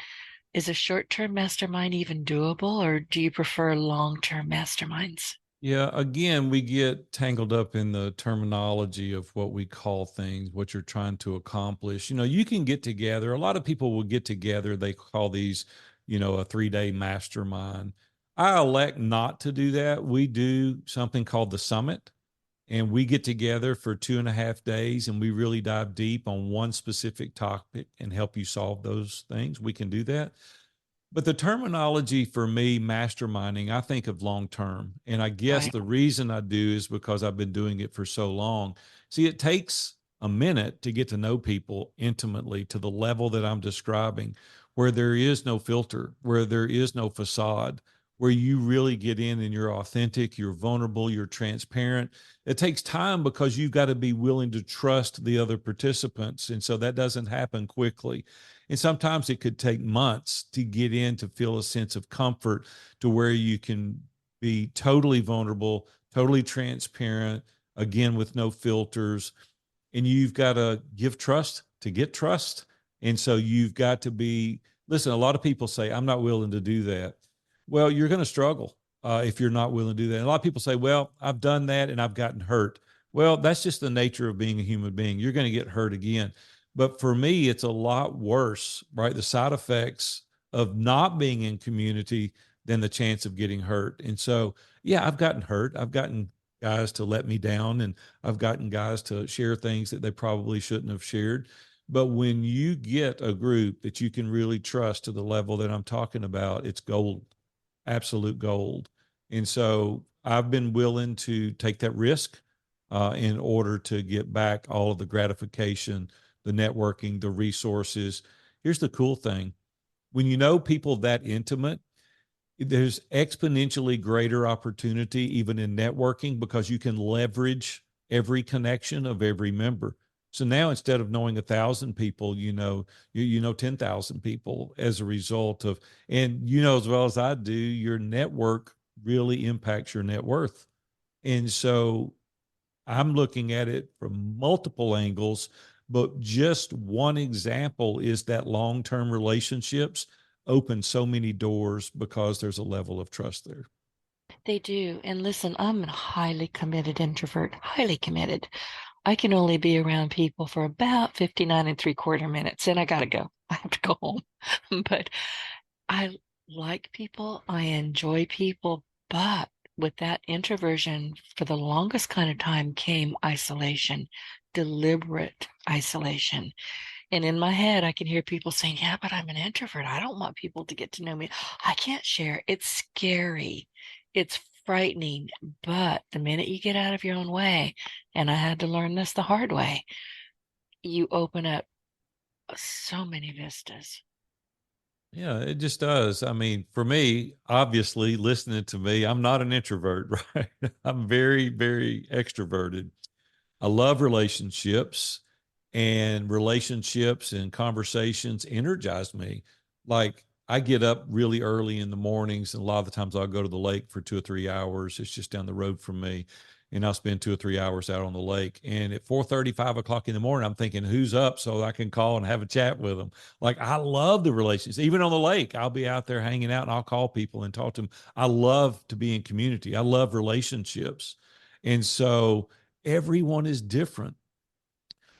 is a short-term mastermind even doable, or do you prefer long-term masterminds? Yeah, again, we get tangled up in the terminology of what we call things, what you're trying to accomplish. You can get together. A lot of people will get together. They call these, a 3-day mastermind. I elect not to do that. We do something called the summit, and we get together for 2.5 days and we really dive deep on one specific topic and help you solve those things. We can do that. But the terminology for me, masterminding, I think of long term. And I guess Right. the reason I do is because I've been doing it for so long. See, it takes a minute to get to know people intimately to the level that I'm describing, where there is no filter, where there is no facade, where you really get in and you're authentic, you're vulnerable, you're transparent. It takes time because you've got to be willing to trust the other participants. And so that doesn't happen quickly. And sometimes it could take months to get in to feel a sense of comfort to where you can be totally vulnerable, totally transparent, again, with no filters. And you've got to give trust to get trust. And so you've got to be, listen, a lot of people say, I'm not willing to do that. Well, you're going to struggle if you're not willing to do that. And a lot of people say, well, I've done that and I've gotten hurt. Well, that's just the nature of being a human being. You're going to get hurt again. But for me, it's a lot worse, right? The side effects of not being in community than the chance of getting hurt. And so, yeah, I've gotten hurt. I've gotten guys to let me down, and I've gotten guys to share things that they probably shouldn't have shared. But when you get a group that you can really trust to the level that I'm talking about, it's gold, absolute gold. And so I've been willing to take that risk in order to get back all of the gratification, the networking, the resources. Here's the cool thing. When you know people that intimate, there's exponentially greater opportunity even in networking because you can leverage every connection of every member. So now instead of knowing 1,000 people, you know 10,000 people as a result of, and as well as I do, your network really impacts your net worth. And so I'm looking at it from multiple angles, but just one example is that long-term relationships open so many doors because there's a level of trust there. They do. And listen, I'm a highly committed introvert, highly committed. I can only be around people for about 59 3/4 minutes, and I got to go. I have to go home. But I like people. I enjoy people. But with that introversion, for the longest kind of time came isolation, deliberate isolation. And in my head, I can hear people saying, yeah, but I'm an introvert. I don't want people to get to know me. I can't share. It's scary. It's frightening. But the minute you get out of your own way, and I had to learn this the hard way, you open up so many vistas. Yeah, it just does. I mean, for me, obviously, listening to me, I'm not an introvert, right? I'm very, very extroverted. I love relationships, and relationships and conversations energize me. Like, I get up really early in the mornings, and a lot of the times I'll go to the lake for 2 or 3 hours. It's just down the road from me. And I'll spend 2 or 3 hours out on the lake. And at 4:30, 5 o'clock in the morning, I'm thinking, who's up so I can call and have a chat with them. Like, I love the relations. Even on the lake, I'll be out there hanging out and I'll call people and talk to them. I love to be in community. I love relationships. And so everyone is different.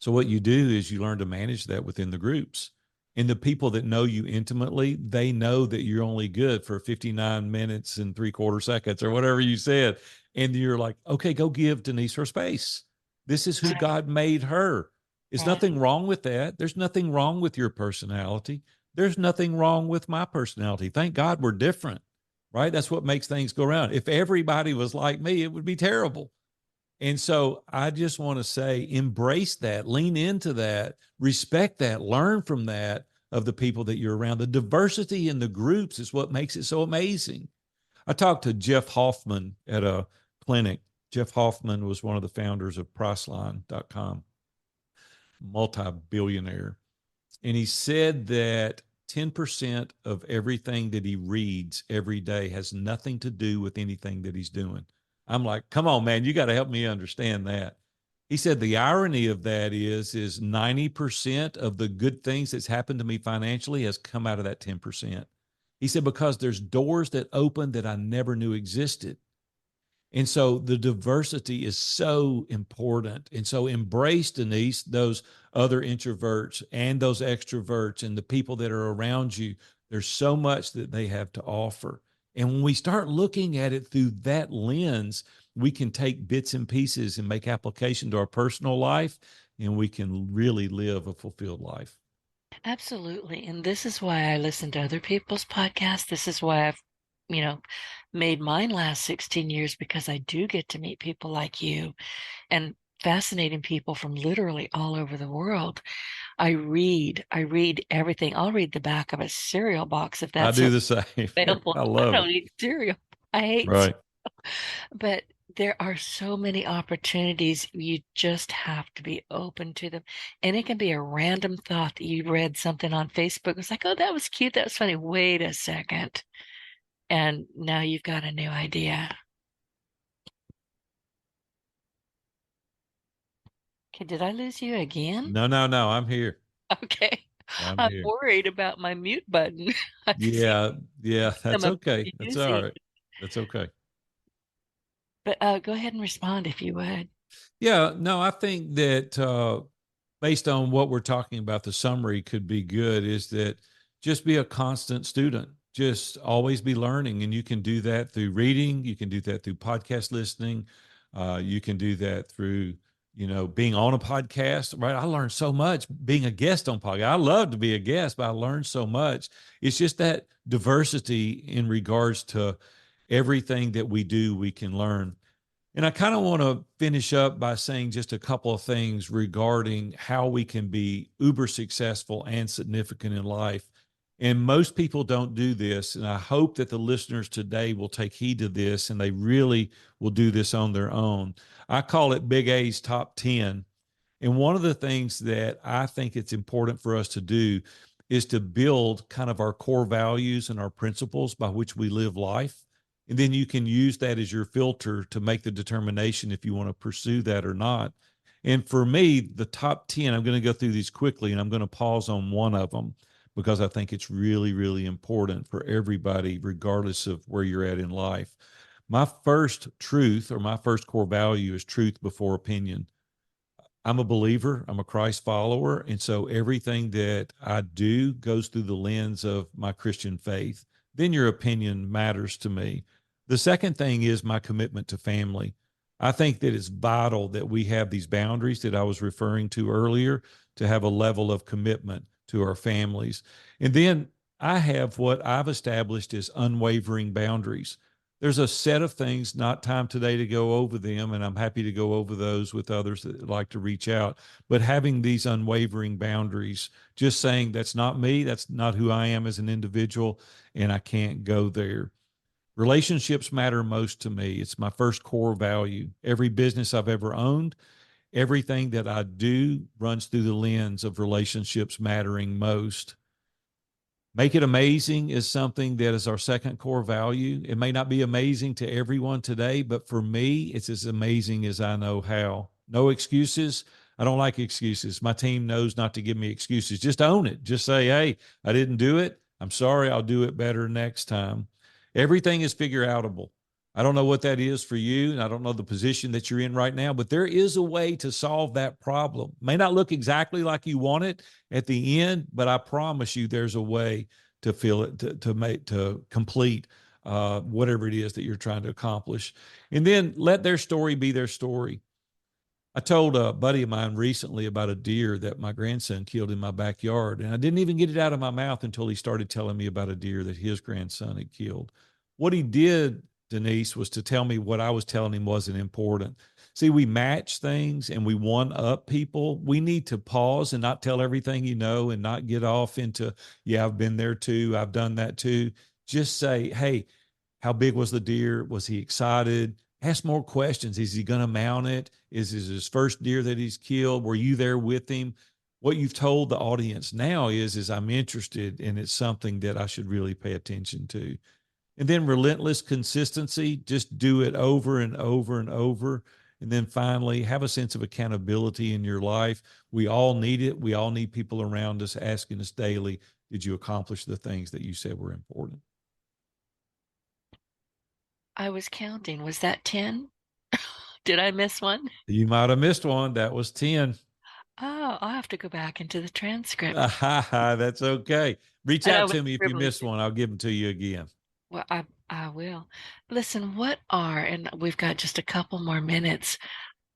So what you do is you learn to manage that within the groups. And the people that know you intimately, they know that you're only good for 59 minutes and 3/4 seconds or whatever you said. And you're like, okay, go give Denise her space. This is who God made her. There's nothing wrong with that. There's nothing wrong with your personality. There's nothing wrong with my personality. Thank God we're different, right? That's what makes things go around. If everybody was like me, it would be terrible. And so I just want to say, embrace that, lean into that, respect that, learn from that of the people that you're around. The diversity in the groups is what makes it so amazing. I talked to Jeff Hoffman at a clinic. Jeff Hoffman was one of the founders of Priceline.com, multi-billionaire. And he said that 10% of everything that he reads every day has nothing to do with anything that he's doing. I'm like, come on, man, you got to help me understand that. He said the irony of that is 90% of the good things that's happened to me financially has come out of that 10%. He said, because there's doors that open that I never knew existed. And so the diversity is so important. And so embrace, Denise, those other introverts and those extroverts and the people that are around you. There's so much that they have to offer. And when we start looking at it through that lens, we can take bits and pieces and make application to our personal life, and we can really live a fulfilled life. Absolutely. And this is why I listen to other people's podcasts. This is why I've, you know, made mine last 16 years, because I do get to meet people like you and fascinating people from literally all over the world. I read everything. I'll read the back of a cereal box if I that's do the same. available. I I love it. don't eat cereal. I hate Right. But there are so many opportunities. You just have to be open to them. And it can be a random thought that you read something on Facebook. It's like, oh, that was cute. That was funny. Wait a second. And now you've got a new idea. Okay, did I lose you again? No, no, no. I'm here. Okay. I'm I'm here. worried about my mute button. I see Yeah, yeah, that's I'm okay. That's all using. right. That's okay. But go ahead and respond if you would. Yeah, no, I think that based on what we're talking about, the summary could be good is that just be a constant student, just always be learning. And you can do that through reading, you can do that through podcast listening, you can do that through, being on a podcast, right? I learned so much being a guest on podcast. I love to be a guest, but I learned so much. It's just that diversity in regards to everything that we do, we can learn. And I kind of want to finish up by saying just a couple of things regarding how we can be uber successful and significant in life. And most people don't do this. And I hope that the listeners today will take heed to this and they really will do this on their own. I call it Big A's Top 10. And one of the things that I think it's important for us to do is to build kind of our core values and our principles by which we live life. And then you can use that as your filter to make the determination if you want to pursue that or not. And for me, the top 10, I'm going to go through these quickly and I'm going to pause on one of them because I think it's really, really important for everybody, regardless of where you're at in life. My first truth or my first core value is truth before opinion. I'm a believer, I'm a Christ follower. And so everything that I do goes through the lens of my Christian faith. then your opinion matters to me. The second thing is my commitment to family. I think that it's vital that we have these boundaries that I was referring to earlier, to have a level of commitment to our families. And then I have what I've established as unwavering boundaries. There's a set of things, not time today to go over them, and I'm happy to go over those with others that like to reach out. But having these unwavering boundaries, just saying that's not me, that's not who I am as an individual, and I can't go there. Relationships matter most to me. It's my first core value. Every business I've ever owned, everything that I do runs through the lens of relationships mattering most. Make it amazing is something that is our second core value. It may not be amazing to everyone today, but for me, it's as amazing as I know how. No excuses. I don't like excuses. My team knows not to give me excuses. Just own it. Just say, hey, I didn't do it. I'm sorry. I'll do it better next time. Everything is figure outable. I don't know what that is for you, and I don't know the position that you're in right now, but there is a way to solve that problem. May not look exactly like you want it at the end, but I promise you there's a way to feel it, to complete whatever it is that you're trying to accomplish. And then let their story be their story. I told a buddy of mine recently about a deer that my grandson killed in my backyard, and I didn't even get it out of my mouth until he started telling me about a deer that his grandson had killed. What he did, Denise, was to tell me what I was telling him wasn't important. See, we match things and we one up people. We need to pause and not tell everything you know and not get off into, yeah, I've been there too. I've done that too. Just say, hey, how big was the deer? Was he excited? Ask more questions. Is he going to mount it? Is this his first deer that he's killed? Were you there with him? What you've told the audience now is I'm interested, and it's something that I should really pay attention to. And then relentless consistency, just do it over and over and over. And then finally, have a sense of accountability in your life. We all need it. We all need people around us asking us daily, did you accomplish the things that you said were important? I was counting. Was that 10? Did I miss one? You might have missed one. That was 10. Oh, I'll have to go back into the transcript. That's okay. Reach And I out was to me if you scribbling. miss one. I'll give them to you again. Well, I will. Listen, and we've got just a couple more minutes.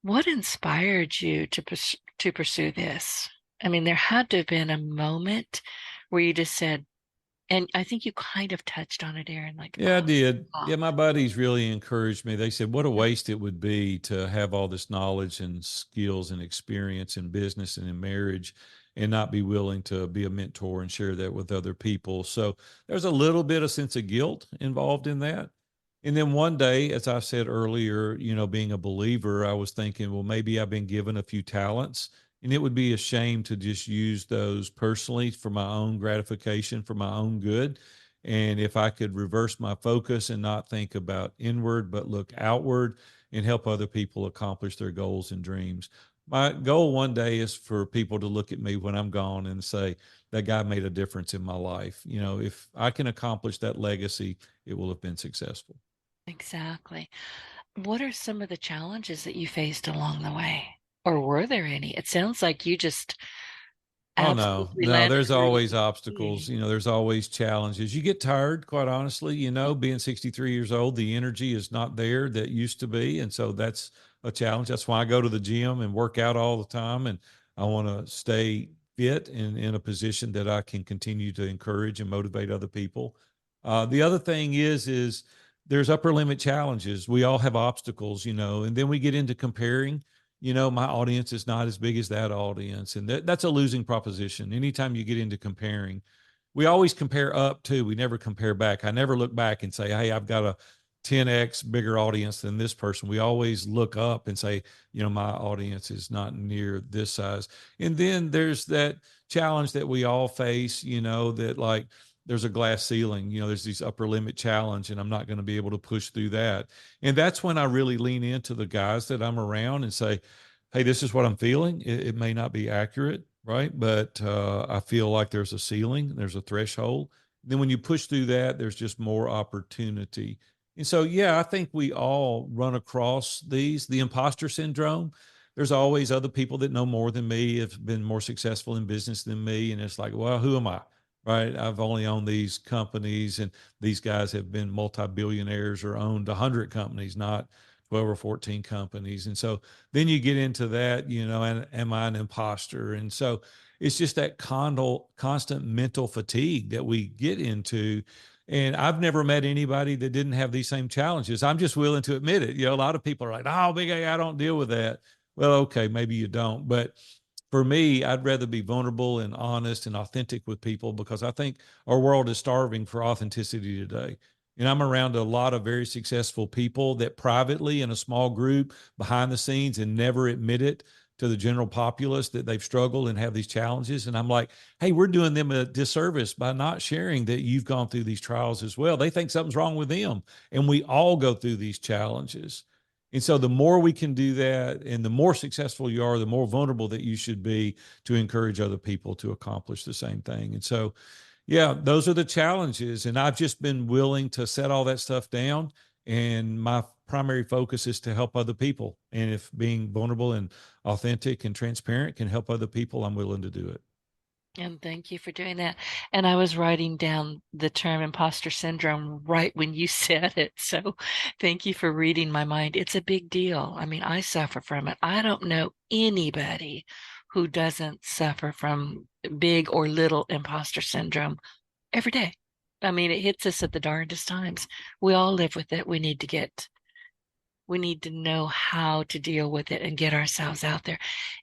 What inspired you to pursue this? I mean, there had to have been a moment where you just said, and I think you kind of touched on it, Aaron, like, Yeah, I did. oh, Yeah, my buddies really encouraged me. They said, what a waste it would be to have all this knowledge and skills and experience in business and in marriage and not be willing to be a mentor and share that with other people. So there's a little bit of sense of guilt involved in that. And then one day, as I said earlier, being a believer, I was thinking, well, maybe I've been given a few talents, and it would be a shame to just use those personally for my own gratification, for my own good. And if I could reverse my focus and not think about inward, but look outward and help other people accomplish their goals and dreams. My goal one day is for people to look at me when I'm gone and say, that guy made a difference in my life. If I can accomplish that legacy, it will have been successful. exactly. What are some of the challenges that you faced along the way? Or were there any? It sounds like you just Oh no, absolutely no, landed there's where you always needed to obstacles. be. There's always challenges. You get tired, quite honestly, being 63 years old, the energy is not there that used to be. And so that's a challenge. That's why I go to the gym and work out all the time. And I want to stay fit and in a position that I can continue to encourage and motivate other people. The other thing is there's upper limit challenges. We all have obstacles, and then we get into comparing. My audience is not as big as that audience. And that's a losing proposition. Anytime you get into comparing, we always compare up too. We never compare back. I never look back and say, hey, I've got a 10x bigger audience than this person. We always look up and say, my audience is not near this size. And then there's that challenge that we all face, that like, there's a glass ceiling, there's these upper limit challenge, and I'm not going to be able to push through that. And that's when I really lean into the guys that I'm around and say, hey, this is what I'm feeling. It may not be accurate, right? But I feel like there's a ceiling, there's a threshold. Then when you push through that, there's just more opportunity. And so, yeah, I think we all run across the imposter syndrome. There's always other people that know more than me, have been more successful in business than me. And it's like, well, who am I? right? I've only owned these companies, and these guys have been multi-billionaires or owned 100 companies, not 12 or 14 companies. And so then you get into that, and am I an imposter? And so it's just that constant mental fatigue that we get into. And I've never met anybody that didn't have these same challenges. I'm just willing to admit it. A lot of people are like, oh, big A, I don't deal with that. Well, okay, maybe you don't. But for me, I'd rather be vulnerable and honest and authentic with people, because I think our world is starving for authenticity today. And I'm around a lot of very successful people that privately, in a small group behind the scenes, and never admit it to the general populace that they've struggled and have these challenges. And I'm like, hey, we're doing them a disservice by not sharing that you've gone through these trials as well. They think something's wrong with them. And we all go through these challenges. And so the more we can do that, and the more successful you are, the more vulnerable that you should be to encourage other people to accomplish the same thing. And so, yeah, those are the challenges. And I've just been willing to set all that stuff down. And my primary focus is to help other people. And if being vulnerable and authentic and transparent can help other people, I'm willing to do it. And thank you for doing that. And I was writing down the term imposter syndrome right when you said it. So thank you for reading my mind. It's a big deal. I mean, I suffer from it. I don't know anybody who doesn't suffer from big or little imposter syndrome every day. I mean, it hits us at the darndest times. We all live with it. We need to know how to deal with it and get ourselves out there.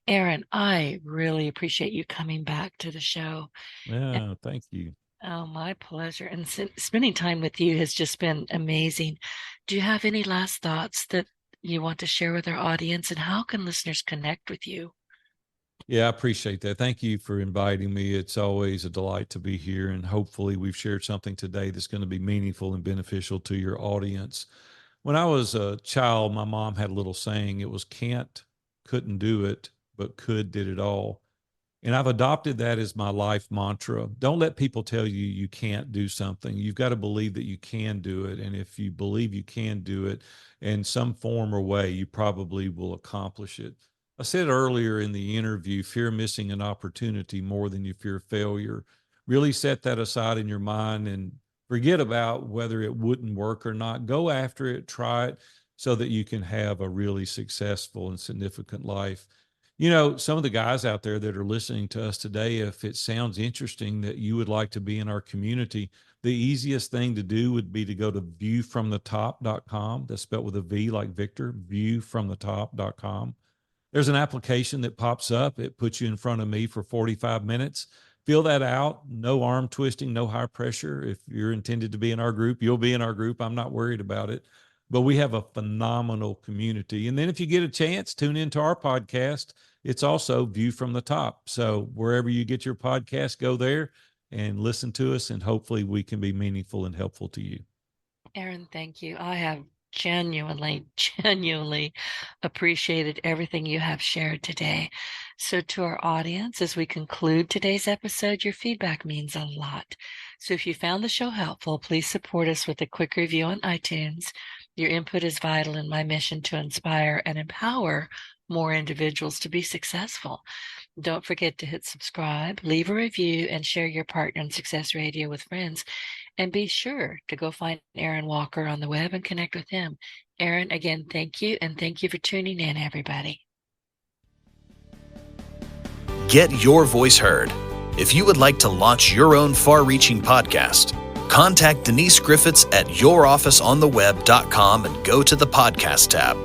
Aaron, I really appreciate you coming back to the show. Yeah, thank you. Oh, my pleasure. And spending time with you has just been amazing. Do you have any last thoughts that you want to share with our audience, and how can listeners connect with you? Yeah, I appreciate that. Thank you for inviting me. It's always a delight to be here. And hopefully we've shared something today that's going to be meaningful and beneficial to your audience. When I was a child, my mom had a little saying. It was can't, couldn't do it, but could, did it all. And I've adopted that as my life mantra. Don't let people tell you you can't do something. You've got to believe that you can do it. And if you believe you can do it in some form or way, you probably will accomplish it. I said earlier in the interview, fear missing an opportunity more than you fear failure. Really set that aside in your mind and forget about whether it wouldn't work or not. Go after it, try it, so that you can have a really successful and significant life. Some of the guys out there that are listening to us today, if it sounds interesting that you would like to be in our community, the easiest thing to do would be to go to viewfromthetop.com. That's spelled with a V like Victor, viewfromthetop.com. There's an application that pops up. It puts you in front of me for 45 minutes. Fill that out. No arm twisting, no high pressure. If you're intended to be in our group, you'll be in our group. I'm not worried about it. But we have a phenomenal community. And then if you get a chance, tune into our podcast. It's also View from the Top. So wherever you get your podcast, go there and listen to us. And hopefully we can be meaningful and helpful to you. Aaron, thank you. I have genuinely appreciated everything you have shared today. So to our audience, as we conclude today's episode, your feedback means a lot. So if you found the show helpful, please support us with a quick review on iTunes. Your input is vital in my mission to inspire and empower more individuals to be successful. Don't forget to hit subscribe, leave a review, and share your Partner in Success Radio with friends. And be sure to go find Aaron Walker on the web and connect with him. Aaron, again, thank you. And thank you for tuning in, everybody. Get your voice heard. If you would like to launch your own far-reaching podcast, contact Denise Griffitts at yourofficeontheweb.com and go to the podcast tab.